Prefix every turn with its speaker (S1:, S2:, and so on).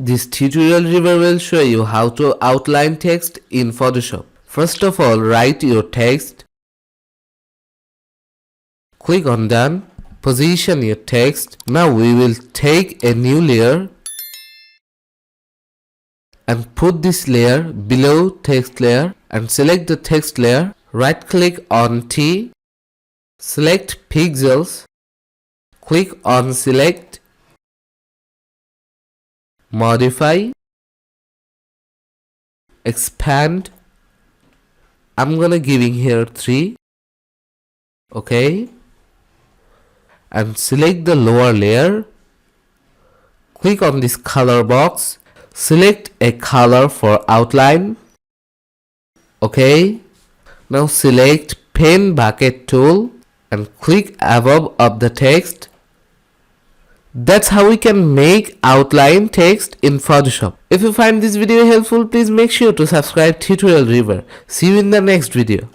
S1: This tutorial review will show you how to outline text in Photoshop. First of all, write your text. Click on Done. Position your text. Now we will take a new layer and put this layer below text layer and select the text layer. Right click on T. Select Pixels. Click on Select. Modify, expand. I'm gonna giving here 3. Okay, and select the lower layer. Click on this color box. Select a color for outline. Okay, now select pen bucket tool and click above of the text. That's how we can make outline text in Photoshop. If you find this video helpful, please make sure to subscribe Tutorial River. See you in the next video.